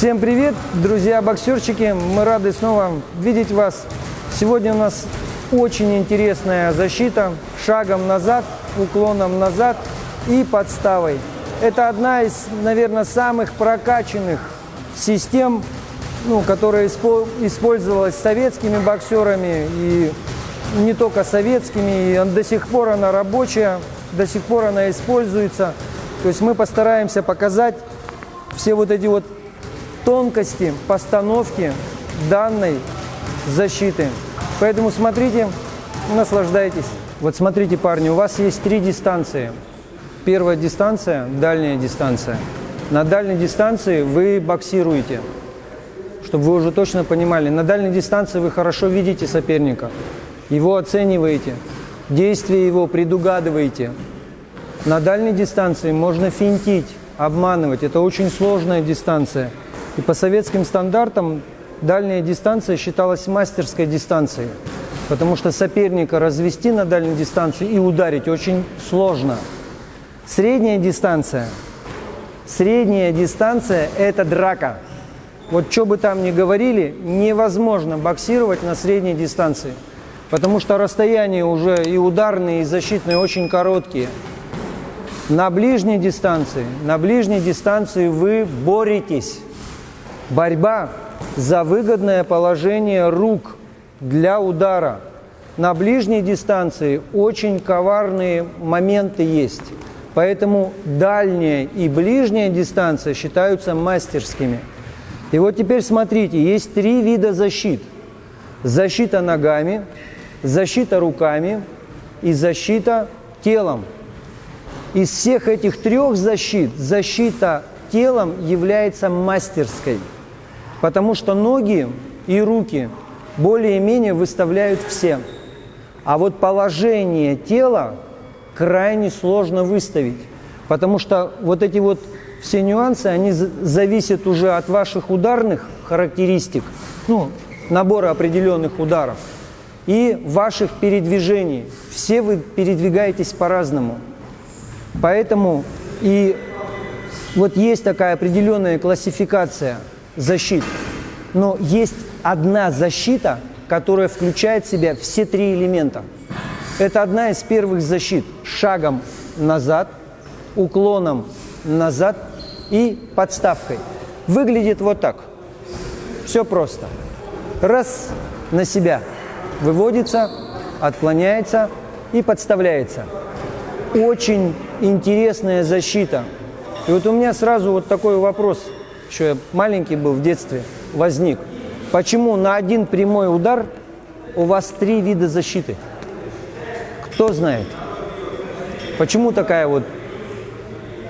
Всем привет, друзья-боксерчики! Мы рады снова видеть вас. Сегодня у нас очень интересная защита шагом назад, уклоном назад и подставой. Это одна из, наверное, самых прокачанных систем, которая использовалась советскими боксерами и не только советскими. И до сих пор она рабочая, до сих пор она используется. То есть мы постараемся показать все вот эти вот тонкости постановки данной защиты. Поэтому смотрите, наслаждайтесь. Вот смотрите, парни, у вас есть 3 дистанции. Первая дистанция – дальняя дистанция. На дальней дистанции вы боксируете, чтобы вы уже точно понимали. На дальней дистанции вы хорошо видите соперника, его оцениваете, действия его предугадываете. На дальней дистанции можно финтить, обманывать. Это очень сложная дистанция. И по советским стандартам дальняя дистанция считалась мастерской дистанцией, потому что соперника развести на дальней дистанции и ударить очень сложно. Средняя дистанция – это драка. Вот что бы там ни говорили, невозможно боксировать на средней дистанции, потому что расстояния уже и ударные, и защитные очень короткие. На ближней дистанции вы боретесь. Борьба за выгодное положение рук для удара. На ближней дистанции очень коварные моменты есть. Поэтому дальняя и ближняя дистанция считаются мастерскими. И вот теперь смотрите, есть 3 вида защит. Защита ногами, защита руками и защита телом. Из всех этих 3 защит, защита телом является мастерской, потому что ноги и руки более-менее выставляют все. А вот положение тела крайне сложно выставить, потому что вот эти вот все нюансы, они зависят уже от ваших ударных характеристик, набора определенных ударов и ваших передвижений. Все вы передвигаетесь по-разному. Поэтому и вот есть такая определенная классификация защит. Но есть одна защита, которая включает в себя все 3 элемента. Это одна из первых защит. Шагом назад, уклоном назад и подставкой. Выглядит вот так. Все просто. Раз, на себя. Выводится, отклоняется и подставляется. Очень интересная защита. И вот у меня сразу вот такой вопрос, еще я маленький был в детстве, возник. Почему на один прямой удар у вас 3 вида защиты? Кто знает? Почему такая вот?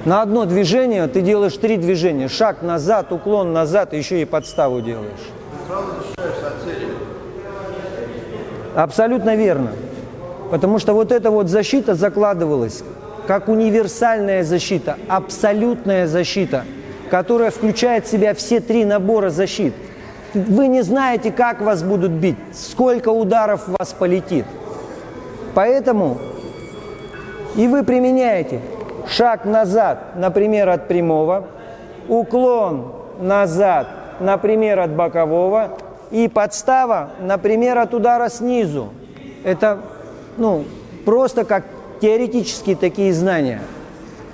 На одно движение ты делаешь 3 движения. Шаг назад, уклон назад, еще и подставу делаешь. Абсолютно верно. Потому что вот эта вот защита закладывалась как универсальная защита, абсолютная защита, которая включает в себя все 3 набора защит. Вы не знаете, как вас будут бить, сколько ударов в вас полетит. Поэтому и вы применяете шаг назад, например, от прямого, уклон назад, например, от бокового, и подстава, например, от удара снизу. Это просто как теоретические такие знания.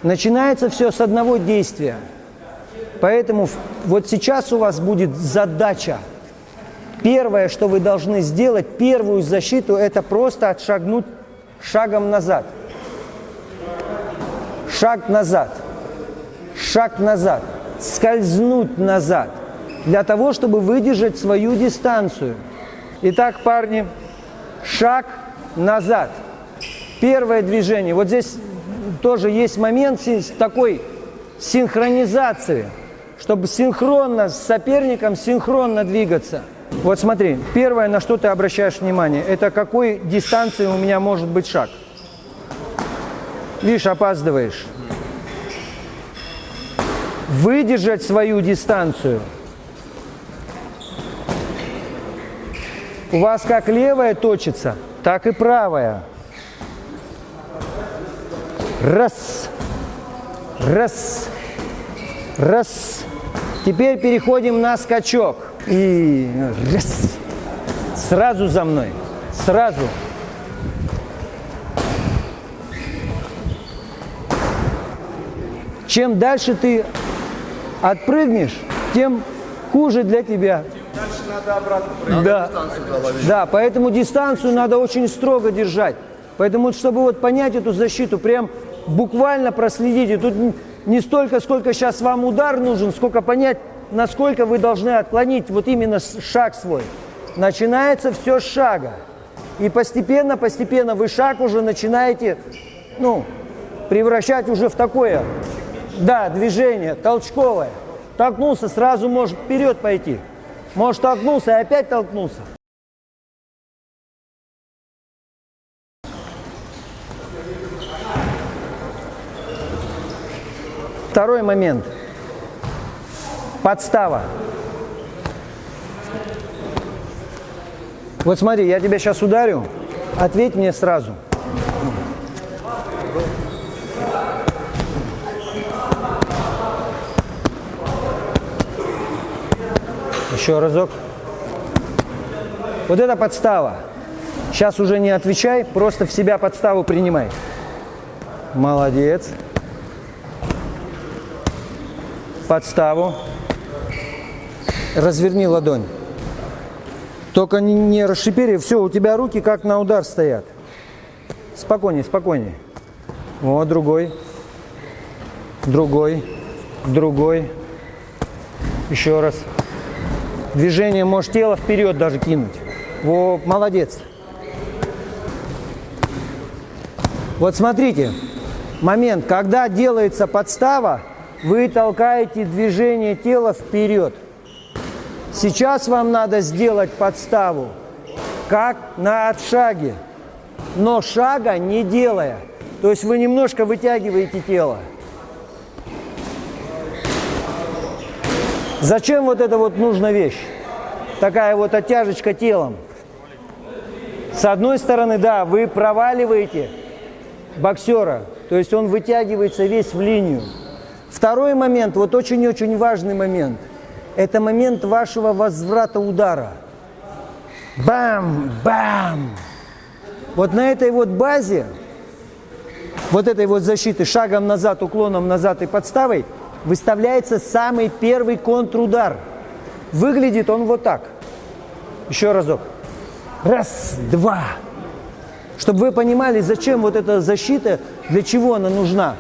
Начинается все с одного действия. Поэтому вот сейчас у вас будет задача. Первое, что вы должны сделать, первую защиту, это просто отшагнуть шагом назад. Шаг назад. Шаг назад. Скользнуть назад. Для того, чтобы выдержать свою дистанцию. Итак, парни, шаг назад. Первое движение. Вот здесь тоже есть момент такой синхронизации, чтобы синхронно с соперником, синхронно двигаться. Вот смотри, первое, на что ты обращаешь внимание, это какой дистанции у меня может быть шаг. Видишь, опаздываешь. Выдержать свою дистанцию. У вас как левая точится, так и правая. Раз, раз, раз. Теперь переходим на скачок. И раз. Сразу за мной. Сразу. Чем дальше ты отпрыгнешь, тем хуже для тебя. Дальше надо обратно прыгать. Да. Дистанцию ловить. Да, поэтому дистанцию надо очень строго держать. Поэтому, чтобы вот понять эту защиту, прям буквально проследите. Тут не столько, сколько сейчас вам удар нужен, сколько понять, насколько вы должны отклонить вот именно шаг свой. Начинается все с шага. И постепенно вы шаг уже начинаете, превращать уже в такое, движение толчковое. Толкнулся, сразу может вперед пойти. Может, толкнулся и опять толкнулся. Второй момент. Подстава. Вот смотри, я тебя сейчас ударю, ответь мне сразу. Еще разок. Вот это подстава. Сейчас уже не отвечай, просто в себя подставу принимай. Молодец. Подставу. Разверни ладонь. Только не расшипери. Все, у тебя руки как на удар стоят. Спокойнее, спокойнее. Вот, другой. Другой. Другой. Еще раз. Движение можешь тело вперед даже кинуть. Во, молодец. Вот смотрите. Момент. Когда делается подстава, вы толкаете движение тела вперед. Сейчас вам надо сделать подставу, как на отшаге, но шага не делая. То есть вы немножко вытягиваете тело. Зачем вот эта вот нужна вещь? Такая вот оттяжечка телом. С одной стороны, да, вы проваливаете боксера, то есть он вытягивается весь в линию. Второй момент, вот очень-очень важный момент. Это момент вашего возврата удара. Бам! Бам! Вот на этой вот базе, вот этой вот защиты шагом назад, уклоном назад и подставой выставляется самый первый контрудар. Выглядит он вот так. Еще разок. Раз, два. Чтобы вы понимали, зачем вот эта защита, для чего она нужна.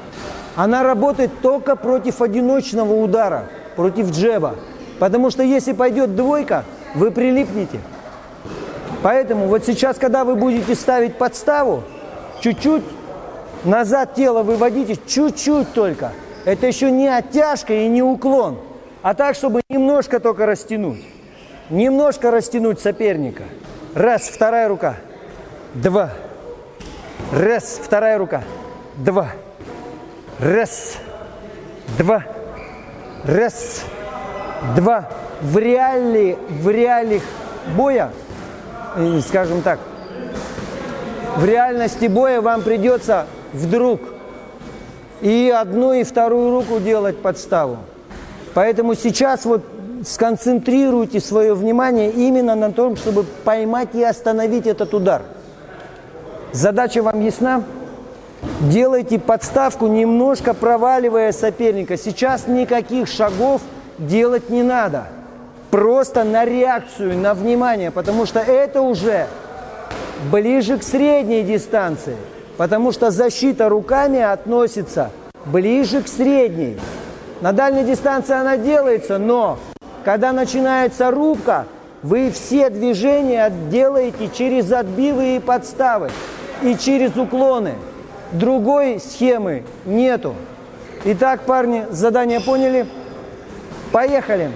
Она работает только против одиночного удара, против джеба. Потому что если пойдет двойка, вы прилипнете. Поэтому вот сейчас, когда вы будете ставить подставу, чуть-чуть назад тело выводите, чуть-чуть только. Это еще не оттяжка и не уклон, а так, чтобы немножко только растянуть. Немножко растянуть соперника. Раз, вторая рука. Два. Раз, вторая рука. Два. Раз. Два. Раз. Два. В реалиях боя, скажем так, в реальности боя вам придется вдруг и одну, и вторую руку делать подставу. Поэтому сейчас вот сконцентрируйте свое внимание именно на том, чтобы поймать и остановить этот удар. Задача вам ясна? Делайте подставку, немножко проваливая соперника. Сейчас никаких шагов делать не надо. Просто на реакцию, на внимание, потому что это уже ближе к средней дистанции. Потому что защита руками относится ближе к средней. На дальней дистанции она делается, но когда начинается рубка, вы все движения делаете через отбивы и подставы и через уклоны. Другой схемы нету. Итак, парни, задание поняли? Поехали.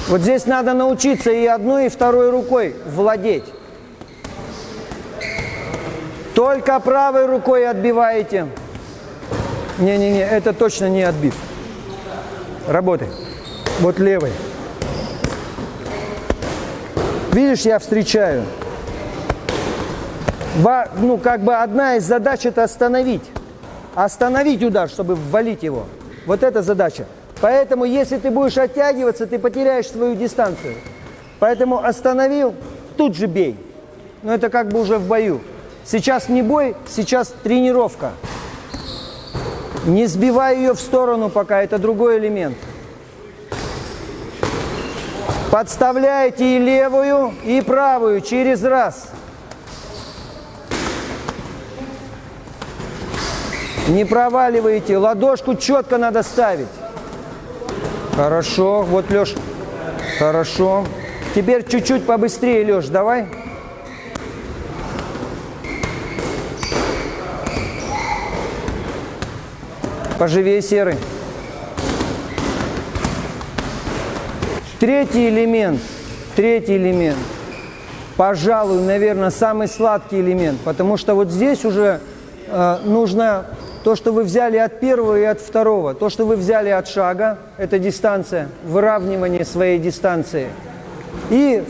Вот здесь надо научиться и одной, и второй рукой владеть. Только правой рукой отбиваете. Не-не-не, это точно не отбив. Работай. Вот левой. Видишь, я встречаю. Как бы одна из задач — это остановить. Остановить удар, чтобы ввалить его. Вот эта задача. Поэтому, если ты будешь оттягиваться, ты потеряешь свою дистанцию. Поэтому остановил, тут же бей. Но это как бы уже в бою. Сейчас не бой, сейчас тренировка. Не сбивай ее в сторону пока, это другой элемент. Подставляйте и левую, и правую через раз. Не проваливайте, ладошку четко надо ставить. Хорошо, вот, Леш, хорошо. Теперь чуть-чуть побыстрее, Леш, давай. Поживее, Серый. Третий элемент, пожалуй, наверное, самый сладкий элемент, потому что вот здесь уже нужно то, что вы взяли от первого и от второго, то, что вы взяли от шага, это дистанция, выравнивание своей дистанции. И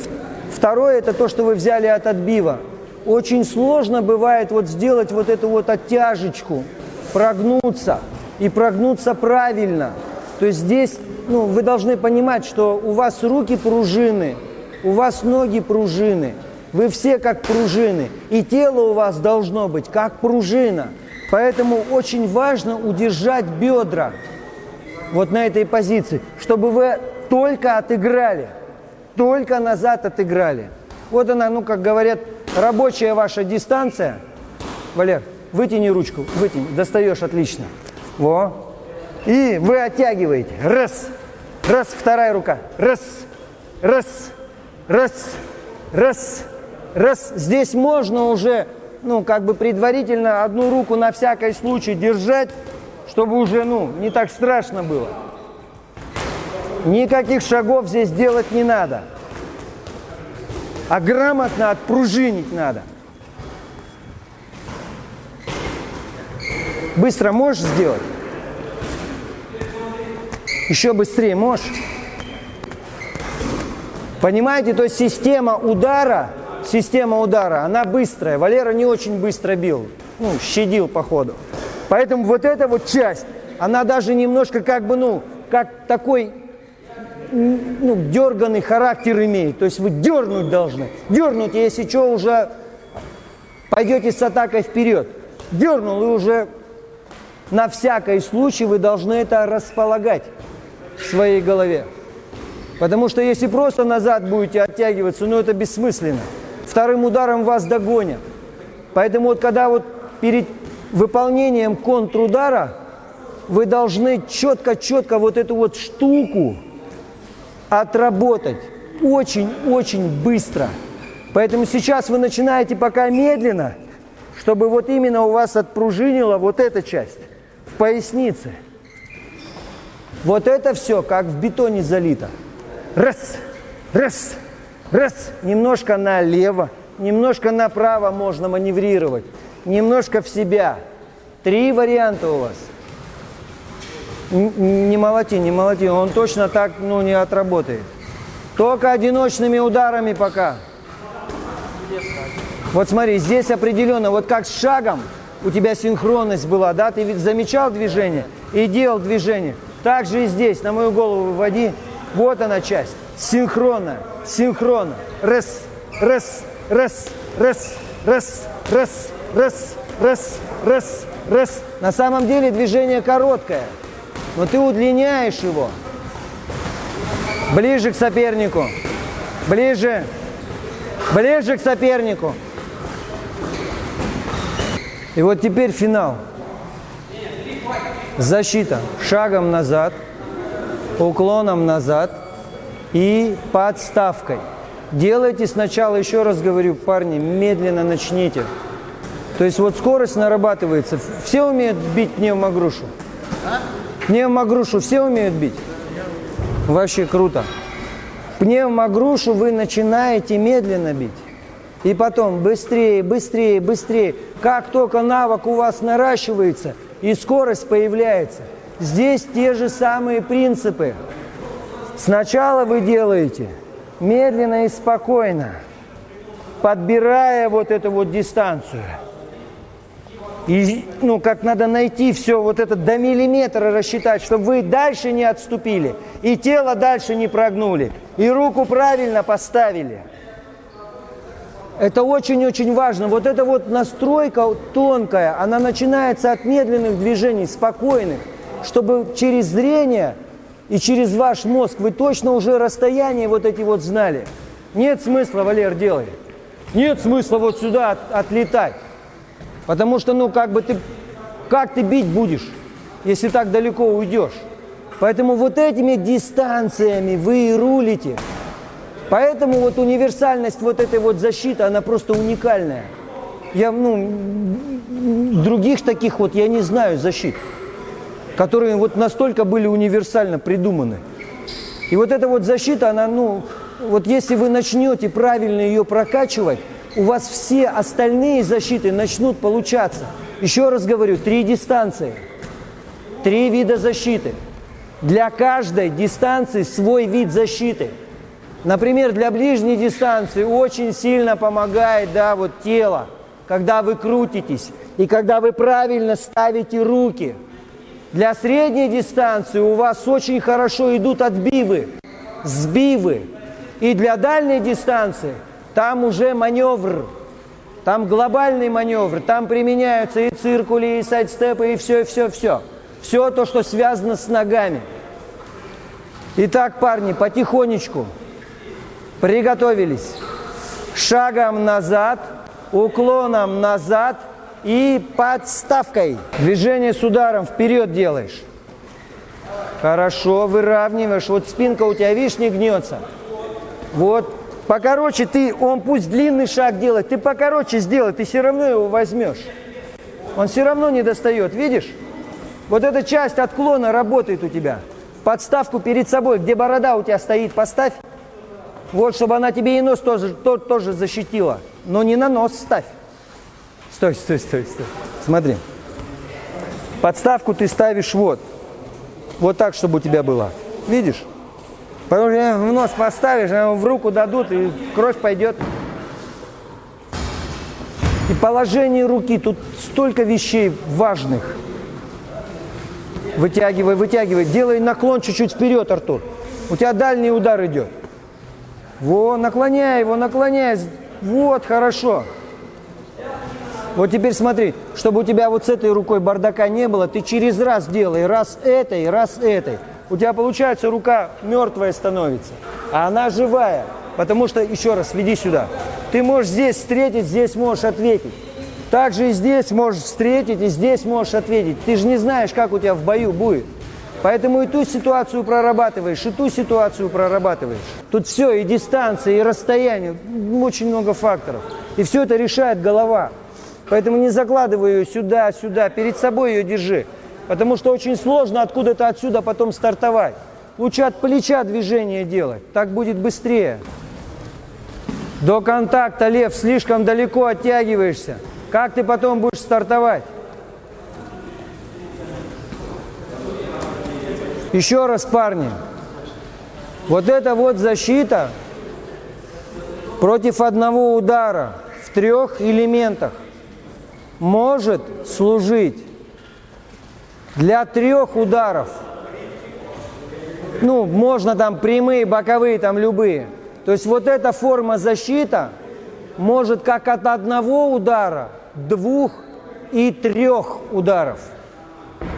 второе, это то, что вы взяли от отбива. Очень сложно бывает вот сделать вот эту вот оттяжечку, прогнуться и прогнуться правильно. То есть здесь вы должны понимать, что у вас руки пружины, у вас ноги пружины, вы все как пружины, и тело у вас должно быть как пружина. Поэтому очень важно удержать бедра вот на этой позиции, чтобы вы только отыграли, только назад отыграли. Вот она, как говорят, рабочая ваша дистанция. Валер, вытяни ручку, вытяни, достаешь, отлично. Во. И вы оттягиваете. Раз, раз, вторая рука. Раз, раз, раз, раз, раз. Здесь можно уже, предварительно одну руку на всякий случай держать, чтобы уже, не так страшно было. Никаких шагов здесь делать не надо. А грамотно отпружинить надо. Быстро можешь сделать? Еще быстрее можешь? Понимаете, то есть система удара, она быстрая. Валера не очень быстро бил, щадил по ходу. Поэтому вот эта вот часть, она даже немножко как такой, дерганный характер имеет. То есть вы дернуть должны. Дернуть, если что, уже пойдете с атакой вперед. Дернул, и уже на всякий случай вы должны это располагать в своей голове. Потому что если просто назад будете оттягиваться, это бессмысленно. Вторым ударом вас догонят. Поэтому вот когда вот перед выполнением контрудара вы должны четко вот эту вот штуку отработать очень-очень быстро. Поэтому сейчас вы начинаете пока медленно, чтобы вот именно у вас отпружинила вот эта часть в пояснице. Вот это все как в бетоне залито. Раз, раз, раз. Немножко налево, немножко направо можно маневрировать. Немножко в себя. 3 варианта у вас. Не молоти. Он точно так, не отработает. Только одиночными ударами пока. Вот смотри, здесь определенно, вот как с шагом у тебя синхронность была, да? Ты ведь замечал движение и делал движение. Так же и здесь, на мою голову выводи. Вот она часть. Синхронно. Раз, раз, раз, раз, раз, раз, раз, раз, раз, раз. На самом деле движение короткое, но ты удлиняешь его. Ближе к сопернику. Ближе. Ближе к сопернику. И вот теперь финал. Защита. Шагом назад, уклоном назад и подставкой. Делайте сначала, еще раз говорю, парни, медленно начните. То есть вот скорость нарабатывается. Все умеют бить пневмогрушу? Пневмогрушу все умеют бить? Вообще круто. Пневмогрушу вы начинаете медленно бить. И потом быстрее, быстрее, быстрее. Как только навык у вас наращивается и скорость появляется, здесь те же самые принципы. Сначала вы делаете медленно и спокойно, подбирая вот эту вот дистанцию. И, ну, как надо найти все вот это до миллиметра рассчитать, чтобы вы дальше не отступили, и тело дальше не прогнули, и руку правильно поставили. Это очень-очень важно. Вот эта вот настройка тонкая, она начинается от медленных движений, спокойных, чтобы через зрение и через ваш мозг вы точно уже расстояние вот эти вот знали. Нет смысла, Валер, делай. Нет смысла вот сюда отлетать. Потому что, ну, как ты бить будешь, если так далеко уйдешь? Поэтому вот этими дистанциями вы и рулите. Поэтому вот универсальность вот этой вот защиты, она просто уникальная. Других таких вот я не знаю защит, которые вот настолько были универсально придуманы. И вот эта вот защита, она, вот если вы начнете правильно ее прокачивать, у вас все остальные защиты начнут получаться. Еще раз говорю, 3 дистанции, 3 вида защиты. Для каждой дистанции свой вид защиты. Например, для ближней дистанции очень сильно помогает, тело, когда вы крутитесь и когда вы правильно ставите руки. Для средней дистанции у вас очень хорошо идут отбивы, сбивы. И для дальней дистанции там уже маневр, там глобальный маневр, там применяются и циркули, и сайдстепы, и все. Все то, что связано с ногами. Итак, парни, потихонечку приготовились. Шагом назад, уклоном назад и подставкой. Движение с ударом вперед делаешь. Хорошо, выравниваешь. Вот спинка у тебя, видишь, не гнется. Вот. Покороче он пусть длинный шаг делает, ты покороче сделай, ты все равно его возьмешь. Он все равно не достает, видишь? Вот эта часть отклона работает у тебя. Подставку перед собой, где борода у тебя стоит, поставь. Вот, чтобы она тебе и нос тоже защитила. Но не на нос ставь. Стой. Смотри. Подставку ты ставишь вот. Вот так, чтобы у тебя было. Видишь? Потому что в нос поставишь, в руку дадут, и кровь пойдет. И положение руки, тут столько вещей важных. Вытягивай. Делай наклон чуть-чуть вперед, Артур. У тебя дальний удар идет. Вот, наклоняй его. Вот, хорошо. Вот теперь смотри, чтобы у тебя вот с этой рукой бардака не было, ты через раз делай, раз этой. У тебя, получается, рука мертвая становится, а она живая. Потому что, еще раз, веди сюда. Ты можешь здесь встретить, здесь можешь ответить. Также и здесь можешь встретить, и здесь можешь ответить. Ты же не знаешь, как у тебя в бою будет. Поэтому и ту ситуацию прорабатываешь, и ту ситуацию прорабатываешь. Тут все, и дистанция, и расстояние, очень много факторов. И все это решает голова. Поэтому не закладывай ее сюда, перед собой ее держи. Потому что очень сложно откуда-то отсюда потом стартовать. Лучше от плеча движение делать, так будет быстрее. До контакта, Лев, слишком далеко оттягиваешься. Как ты потом будешь стартовать? Еще раз, парни. Вот эта вот защита против одного удара в 3 элементах может служить для 3 ударов. Можно там прямые, боковые, там любые. То есть вот эта форма защиты может как от 1 удара, 2 и 3 ударов.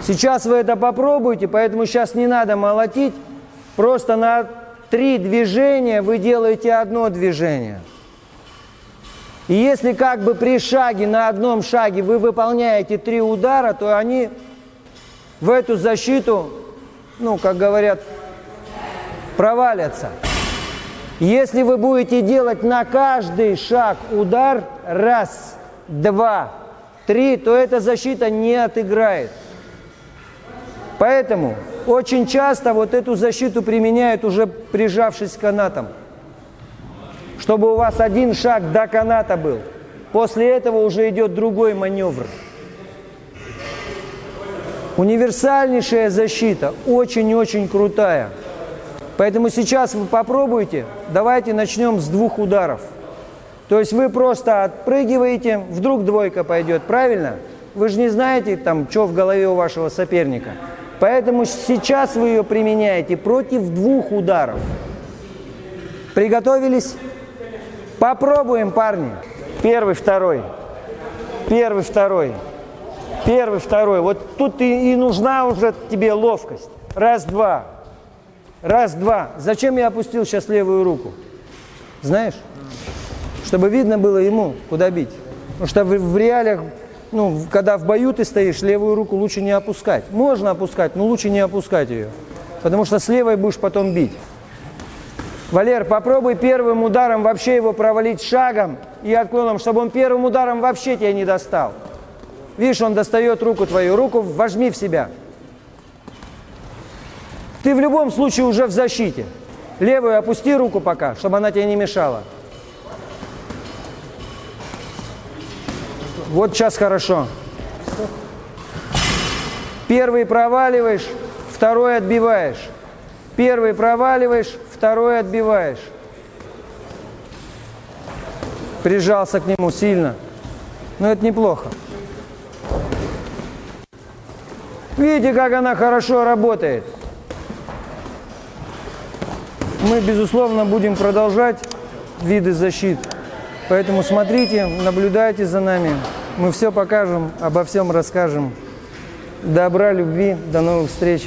Сейчас вы это попробуйте, поэтому сейчас не надо молотить. Просто на 3 движения вы делаете 1 движение. И если как бы при шаге, на одном шаге вы выполняете 3 удара, то они в эту защиту, как говорят, провалятся. Если вы будете делать на каждый шаг удар, 1, 2, 3, то эта защита не отыграет. Поэтому очень часто вот эту защиту применяют уже прижавшись к канатам. Чтобы у вас 1 шаг до каната был. После этого уже идет другой маневр. Универсальнейшая защита, очень-очень крутая. Поэтому сейчас вы попробуйте, давайте начнем с 2 ударов. То есть вы просто отпрыгиваете, вдруг 2 пойдет, правильно? Вы же не знаете, там, что в голове у вашего соперника. Поэтому сейчас вы ее применяете против 2 ударов. Приготовились? Попробуем, парни. Первый, второй. Первый, второй. Первый, второй. Вот тут и нужна уже тебе ловкость. Раз, два. Раз, два. Зачем я опустил сейчас левую руку? Знаешь? Чтобы видно было ему, куда бить. Потому что в реалиях, ну, когда в бою ты стоишь, левую руку лучше не опускать. Можно опускать, но лучше не опускать ее. Потому что с левой будешь потом бить. Валер, попробуй первым ударом вообще его провалить шагом и отклоном, чтобы он первым ударом вообще тебя не достал. Видишь, он достает руку твою. Руку вожми в себя. Ты в любом случае уже в защите. Левую опусти руку пока, чтобы она тебе не мешала. Вот сейчас хорошо. Первый проваливаешь, второй отбиваешь. Первый проваливаешь, второй отбиваешь. Прижался к нему сильно. Но это неплохо. Видите, как она хорошо работает. Мы, безусловно, будем продолжать виды защит. Поэтому смотрите, наблюдайте за нами. Мы все покажем, обо всем расскажем. Добра, любви, до новых встреч.